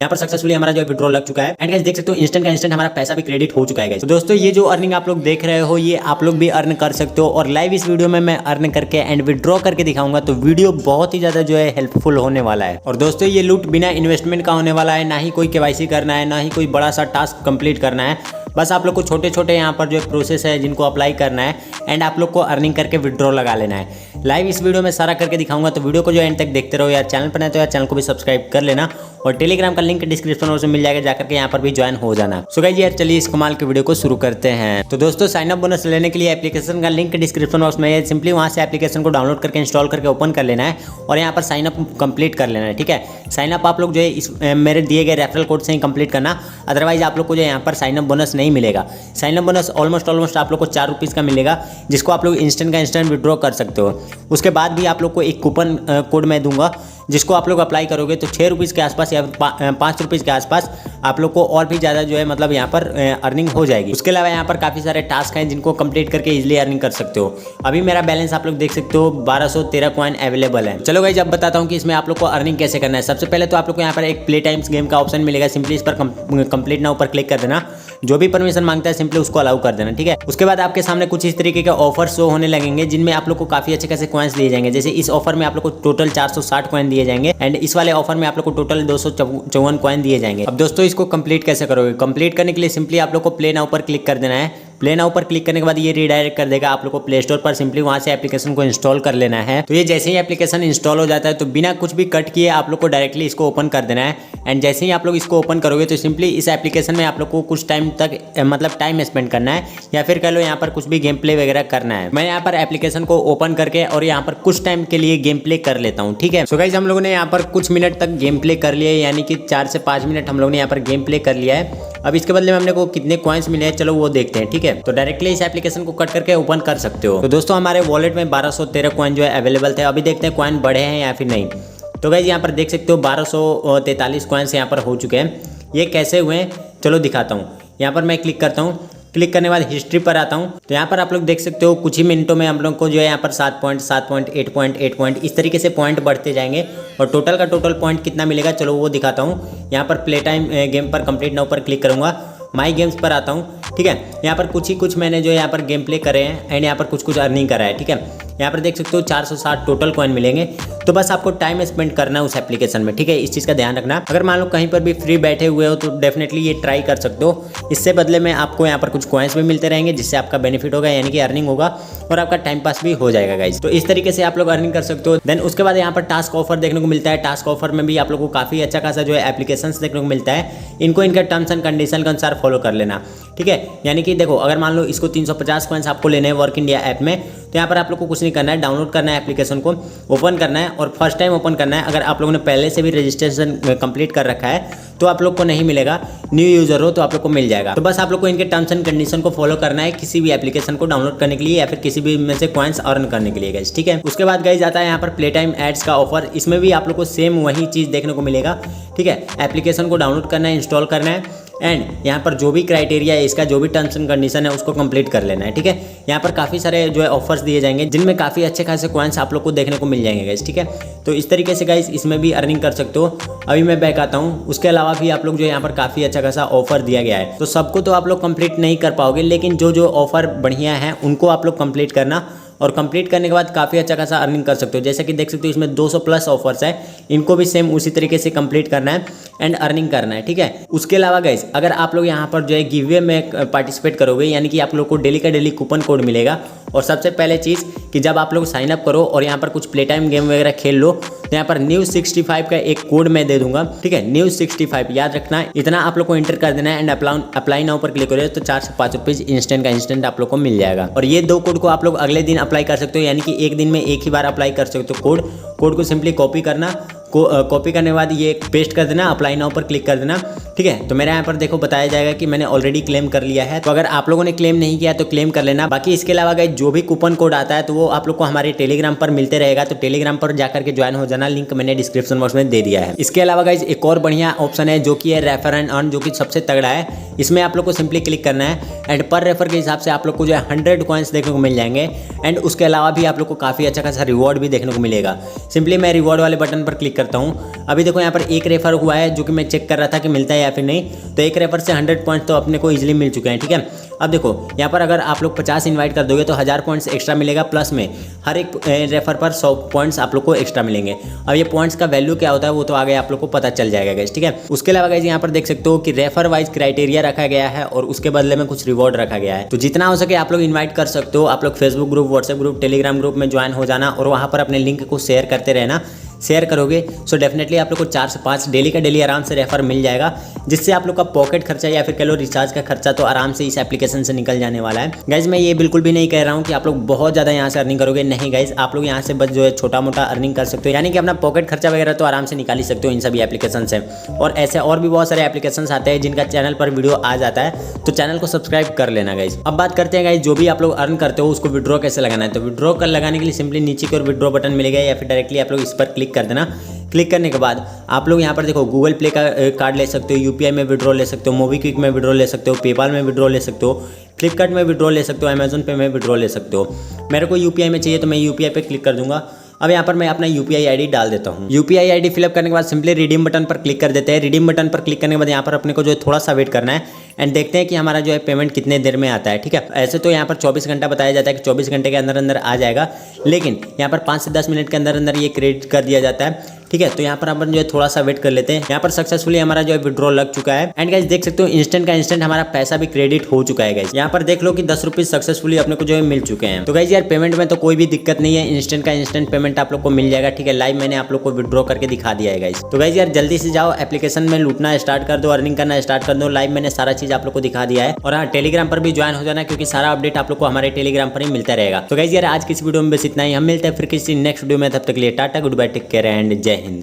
यहाँ पर सक्सेसफुली हमारा जो विड्रॉल लग चुका है एंड गाइस देख सकते हो इंस्टेंट का इंस्टेंट हमारा पैसा भी क्रेडिट हो चुका है गाइस। तो दोस्तों ये जो अर्निंग आप लोग देख रहे हो ये आप लोग भी अर्न कर सकते हो और लाइव इस वीडियो में मैं अर्न करके एंड विड्रॉ करके दिखाऊंगा। तो वीडियो बहुत ही ज्यादा जो है हेल्पफुल होने वाला है। और दोस्तों ये लूट बिना इन्वेस्टमेंट का होने वाला है, ना ही कोई केवाईसी करना है, ना ही कोई बड़ा सा टास्क कंप्लीट करना है। बस आप लोग को छोटे छोटे यहाँ पर जो प्रोसेस है जिनको अप्लाई करना है एंड आप लोग को अर्निंग करके विड्रॉ लगा लेना है। लाइव इस वीडियो में सारा करके दिखाऊंगा। तो वीडियो को जो एंड तक देखते रहो यार। चैनल पर नहीं तो यार चैनल को भी सब्सक्राइब कर लेना और टेलीग्राम का लिंक डिस्क्रिप्शन में मिल जाएगा, जाकर के यहाँ पर भी ज्वाइन हो जाना। सो गाइस यार चलिए इस कमाल के वीडियो को शुरू करते हैं। तो दोस्तों साइन अप बोनस लेने के लिए एप्लीकेशन का लिंक डिस्क्रिप्शन बॉक्स में है। सिंपली वहाँ से एप्लीकेशन को डाउनलोड करके इंस्टॉल करके ओपन कर लेना है और यहाँ पर साइन अप कंप्लीट कर लेना है। ठीक है, साइन अप आप लोग जो है इस मेरे दिए गए रेफरल कोड से ही कंप्लीट करना, अदरवाइज आप लोग को जो यहाँ पर साइन अप बोनस नहीं मिलेगा। साइन अप बोनस ऑलमोस्ट आप लोग को 4 रुपीज़ का मिलेगा, जिसको आप लोग इंस्टेंट का इंस्टेंट विड्रॉ कर सकते हो। उसके बाद भी आप लोग को एक कूपन कोड मैं दूंगा, जिसको आप लोग अप्लाई करोगे तो 6 रुपीज़ के आसपास या 5 रुपीज़ के आसपास आप लोग को और भी ज़्यादा जो है मतलब यहाँ पर अर्निंग हो जाएगी। उसके अलावा यहाँ पर काफ़ी सारे टास्क हैं जिनको कंप्लीट करके इजीली अर्निंग कर सकते हो। अभी मेरा बैलेंस आप लोग देख सकते हो 1213 कॉइन अवेलेबल है। चलो गाइस अब बताता हूँ कि इसमें आप लोग को अर्निंग कैसे करना है। सबसे पहले तो आप लोग को यहाँ पर एक प्ले टाइम्स गेम का ऑप्शन मिलेगा। सिंपली इस पर कंप्लीट नाउ पर क्लिक कर देना। जो भी परमिशन मांगता है सिंपली उसको अलाउ कर देना। ठीक है, उसके बाद आपके सामने कुछ इस तरीके के ऑफर शो होने लगेंगे, जिनमें आप लोग को काफी अच्छे खासे कॉइन्स दिए जाएंगे। जैसे इस ऑफर में आप लोग को टोटल 460 कॉइन दिए जाएंगे एंड इस वाले ऑफर में आप लोग को टोटल 254 कॉइन दिए जाएंगे। अब दोस्तों इसको कंप्लीट कैसे करोगे? कंप्लीट करने के लिए सिंपली आप लोग को प्ले नाउ पर क्लिक कर देना है। प्ले नाउ पर क्लिक करने के बाद ये रिडायरेक्ट कर देगा आप लोग को प्ले स्टोर पर। सिंपली वहां से एप्लीकेशन को इंस्टॉल कर लेना है। तो ये जैसे ही एप्लीकेशन इंस्टॉल हो जाता है तो बिना कुछ भी कट किए आप लोग को डायरेक्टली इसको ओपन कर देना है। एंड जैसे ही आप लोग इसको ओपन करोगे तो सिंपली इस एप्लीकेशन में आप लोग को कुछ टाइम तक मतलब टाइम स्पेंड करना है, या फिर कह लो यहाँ पर कुछ भी गेम प्ले वगैरह करना है। मैं यहाँ पर एप्लीकेशन को ओपन करके और यहाँ पर कुछ टाइम के लिए गेम प्ले कर लेता हूँ। ठीक है, सो गाइस हम लोगों ने यहाँ पर कुछ मिनट तक गेम प्ले कर लिया है, यानी कि 4 से 5 मिनट हम लोग ने यहाँ पर गेम प्ले कर लिया है। अब इसके बदले में हमने को कितने कॉइन्स मिले हैं चलो वो देखते हैं। ठीक है, तो डायरेक्टली इस एप्लीकेशन को कट करके ओपन कर सकते हो। तो दोस्तों हमारे वॉलेट में 1213 कॉइन जो है अवेलेबल थे। अभी देखते हैं कॉइन बढ़े हैं या फिर नहीं। तो गाइस यहाँ पर देख सकते हो 1243 कॉइन्स यहाँ पर हो चुके हैं। ये कैसे हुए हैं चलो दिखाता हूँ। यहाँ पर मैं क्लिक करता हूँ। क्लिक करने के बाद हिस्ट्री पर आता हूँ तो यहाँ पर आप लोग देख सकते हो कुछ ही मिनटों में हम लोग को जो है यहाँ पर 7 पॉइंट 7 पॉइंट 8 पॉइंट 8 पॉइंट इस तरीके से पॉइंट बढ़ते जाएंगे और टोटल का टोटल पॉइंट कितना मिलेगा चलो वो दिखाता हूँ। यहाँ पर प्ले टाइम गेम पर कंप्लीट नाउ पर क्लिक करूँगा। माई गेम्स पर आता हूँ। ठीक है, यहाँ पर कुछ मैंने जो यहाँ पर गेम प्ले करे हैं एंड यहाँ पर कुछ अर्निंग करा है। ठीक है, यहाँ पर देख सकते हो 460 टोटल कॉइन मिलेंगे। तो बस आपको टाइम स्पेंड करना है उस एप्लीकेशन में। ठीक है, इस चीज़ का ध्यान रखना। अगर मान लो कहीं पर भी फ्री बैठे हुए हो तो डेफिनेटली ये ट्राई कर सकते हो। इससे बदले में आपको यहाँ पर कुछ कॉइन्स भी मिलते रहेंगे, जिससे आपका बेनिफिट होगा, यानी कि अर्निंग होगा और आपका टाइम पास भी हो जाएगा गाइस। तो इस तरीके से आप लोग अर्निंग कर सकते हो। देन उसके बाद यहाँ पर टास्क ऑफर देखने को मिलता है। टास्क ऑफर में भी आप लोग को काफ़ी अच्छा खासा जो है एप्लीकेशन देखने को मिलता है। इनको इनके टर्म्स एंड कंडीशन के अनुसार फॉलो कर लेना। ठीक है, यानी कि देखो अगर मान लो इसको 350 कॉइन्स आपको लेने हैं वर्क इंडिया ऐप में, तो यहाँ पर आप लोग को कुछ नहीं करना है, डाउनलोड करना है एप्लीकेशन को, ओपन करना है और फर्स्ट टाइम ओपन करना है। अगर आप लोगों ने पहले से भी रजिस्ट्रेशन कंप्लीट कर रखा है तो आप लोग को नहीं मिलेगा, न्यू यूजर हो तो आप लोग को मिल जाएगा। तो बस आप लोग को इनके टर्म्स एंड कंडीशन को फॉलो करना है किसी भी एप्लीकेशन को डाउनलोड करने के लिए या फिर किसी भी में से कॉइन्स अर्न करने के लिए गाइस। ठीक है, उसके बाद गाइस आता है यहाँ पर प्ले टाइम एड्स का ऑफर। इसमें भी आप लोग को सेम वही चीज़ देखने को मिलेगा। ठीक है, एप्लीकेशन को डाउनलोड करना है, इंस्टॉल करना है एंड यहाँ पर जो भी क्राइटेरिया है इसका, जो भी टर्म्स एंड कंडीशन है उसको कंप्लीट कर लेना है। ठीक है, यहाँ पर काफ़ी सारे जो है ऑफर्स दिए जाएंगे, जिनमें काफ़ी अच्छे खासे कॉइन्स आप लोग को देखने को मिल जाएंगे गाइस। ठीक है, तो इस तरीके से गाइस इसमें भी अर्निंग कर सकते हो। अभी मैं बैक आता हूँ। उसके अलावा भी आप लोग जो यहाँ पर काफ़ी अच्छा खासा ऑफर दिया गया है। तो सबको तो आप लोग कंप्लीट नहीं कर पाओगे, लेकिन जो ऑफर बढ़िया है उनको आप लोग कंप्लीट करना और कंप्लीट करने के बाद काफ़ी अच्छा खासा अर्निंग कर सकते हो। जैसे कि देख सकते हो इसमें 200 प्लस ऑफर्स है, इनको भी सेम उसी तरीके से कंप्लीट करना है एंड अर्निंग करना है। ठीक है, उसके अलावा गाइस अगर आप लोग यहाँ पर जो है गिववे में पार्टिसिपेट करोगे, यानी कि आप लोग को डेली का डेली कूपन कोड मिलेगा। और सबसे पहले चीज़ कि जब आप लोग साइन अप करो और यहाँ पर कुछ प्ले टाइम गेम वगैरह खेल लो तो यहाँ पर न्यूज़ 65 का एक कोड मैं दे दूंगा। ठीक है, न्यूज़ 65 याद रखना, इतना आप लोग को एंटर कर देना है एंड अप्लाई नाउ पर क्लिक करोगे तो 4 से 5 रुपीज़ इंस्टेंट का इंस्टेंट आप लोग को मिल जाएगा। और ये 2 कोड को आप लोग अगले दिन अप्लाई कर सकते हो, यानी कि एक दिन में एक ही बार अप्लाई कर सकते हो। कोड को सिंपली कॉपी करना, कॉपी करने के बाद ये पेस्ट कर देना, अप्लाई नाउ पर क्लिक कर देना। ठीक है। तो मेरे यहाँ पर देखो बताया जाएगा कि मैंने ऑलरेडी क्लेम कर लिया है। तो अगर आप लोगों ने क्लेम नहीं किया तो क्लेम कर लेना। बाकी इसके अलावा गाइस जो भी कूपन कोड आता है तो वो आप लोग को हमारे टेलीग्राम पर मिलते रहेगा, तो टेलीग्राम पर जाकर के ज्वाइन हो जाना, लिंक मैंने डिस्क्रिप्शन बॉक्स में दे दिया है। इसके अलावा गाइस एक और बढ़िया ऑप्शन है जो कि है रेफर एंड अर्न, जो कि सबसे तगड़ा है। इसमें आप लोग को सिंपली क्लिक करना है एंड पर रेफर के हिसाब से आप लोग को जो है 100 कॉइन्स देखने को मिल जाएंगे एंड उसके अलावा भी आप लोग को काफ़ी अच्छा खासा रिवॉर्ड भी देखने को मिलेगा। सिंपली मैं रिवॉर्ड वाले बटन पर क्लिक करता हूँ। अभी देखो यहाँ पर एक रेफर हुआ है जो कि मैं चेक कर रहा था कि मिलता है या फिर नहीं। तो एक रेफर से 100 पॉइंट तो अपने को ईजिली मिल चुके हैं। ठीक है। अब देखो यहाँ पर अगर आप लोग 50 इन्वाइट कर दोगे तो 1000 पॉइंट्स एक्स्ट्रा मिलेगा, प्लस में हर एक रेफर पर 100 पॉइंट्स आप लोग को एक्स्ट्रा मिलेंगे। अब ये पॉइंट्स का वैल्यू क्या होता है वो तो आगे आप लोग को पता चल जाएगा गाइस। ठीक है। उसके अलावा गाइस यहाँ पर देख सकते हो कि रेफर वाइज क्राइटेरिया रखा गया है और उसके बदले में कुछ रिवॉर्ड रखा गया है। तो जितना हो सके आप लोग इन्वाइट कर सकते हो। आप लोग Facebook group, WhatsApp group, Telegram group में ज्वाइन हो जाना और वहाँ पर अपने लिंक को शेयर करते रहना। शेयर करोगे सो डेफिनेटली आप लोग को 4 से 5 डेली का डेली आराम से रेफर मिल जाएगा, जिससे आप लोग का पॉकेट खर्चा या फिर कह लो रिचार्ज का खर्चा तो आराम से इस एप्लीकेशन से निकल जाने वाला है। गाइज मैं ये बिल्कुल भी नहीं कह रहा हूँ कि आप लोग बहुत ज़्यादा यहाँ से अर्निंग करोगे, नहीं गाइज, आप लोग यहाँ से बस जो है छोटा मोटा अर्निंग कर सकते हो, यानी कि अपना पॉकेट खर्चा वगैरह तो आराम से निकाल ही सकते हो इन सभी एप्लीकेशन से। और ऐसे और भी बहुत सारे एप्लीकेशन आते हैं जिनका चैनल पर वीडियो आ जाता है, तो चैनल को सब्सक्राइब कर लेना गाइज। अब बात करते हैं गाइज जो भी आप लोग अर्न करते हो उसको विड्रॉ कैसे लगाना है। तो विड्रॉ कर लगाने के लिए सिंपली नीचे की ओर विड्रॉ बटन मिलेगा या फिर डायरेक्टली आप लोग इस पर क्लिक कर देना। क्लिक करने के बाद आप लोग यहाँ पर देखो गूगल प्ले का कार्ड ले सकते हो, यूपीआई में विड्रॉ ले सकते हो, मोबीक्विक में विड्रॉ ले सकते हो, पेपाल में विड्रॉ ले सकते हो, फ्लिपकार्ट में विड्रॉ ले सकते हो, अमेजोन पे में विड्रॉ ले सकते हो। मेरे को यूपीआई में चाहिए तो मैं यूपीआई पे क्लिक कर दूंगा। अब यहाँ पर मैं अपना यूपीआई आईडी डाल देता हूँ। यूपीआई आईडी फिलअप करने के बाद सिंपली रिडीम बटन पर क्लिक कर देते हैं। रिडीम बटन पर क्लिक करने के बाद यहाँ पर अपने को जो है थोड़ा सा वेट करना है एंड देखते हैं कि हमारा जो है पेमेंट कितने देर में आता है। ठीक है। ऐसे तो यहाँ पर 24 घंटा बताया जाता है कि 24 घंटे के अंदर अंदर आ जाएगा, लेकिन यहाँ पर 5 से 10 मिनट के अंदर अंदर ये क्रेडिट कर दिया जाता है। ठीक है। तो यहाँ पर अपन जो है थोड़ा सा वेट कर लेते हैं। यहाँ पर सक्सेसफुली हमारा जो है विड्रॉ लग चुका है एंड गाइस देख सकते हो इंस्टेंट का इंस्टेंट हमारा पैसा भी क्रेडिट हो चुका है गाइस। यहाँ पर देख लो कि 10 रुपीज सक्सेसफुली अपने को जो है मिल चुके हैं। तो गाइस यार पेमेंट में तो कोई भी दिक्कत नहीं है, इंस्टेंट का इंस्टेंट पेमेंट आप लोग को मिल जाएगा। ठीक है। लाइव मैंने आप लोग को विड्रॉ करके दिखा दिया है गाइस। तो गाइस यार जल्दी से जाओ एप्लीकेशन में लूटना स्टार्ट कर दो, अर्निंग करना स्टार्ट कर दो। लाइव मैंने सारा चीज आप लोग को दिखा दिया है। और हाँ, टेलीग्राम पर भी ज्वाइन हो जाना क्योंकि सारा अपडेट आप लोग को हमारे टेलीग्राम पर ही मिलता रहेगा। तो गाइस यार आज की इस वीडियो में बस इतना ही। हम मिलते हैं फिर किसी नेक्स्ट वीडियो में, तब तक के लिए tata, goodbye, take care and जय हिंद।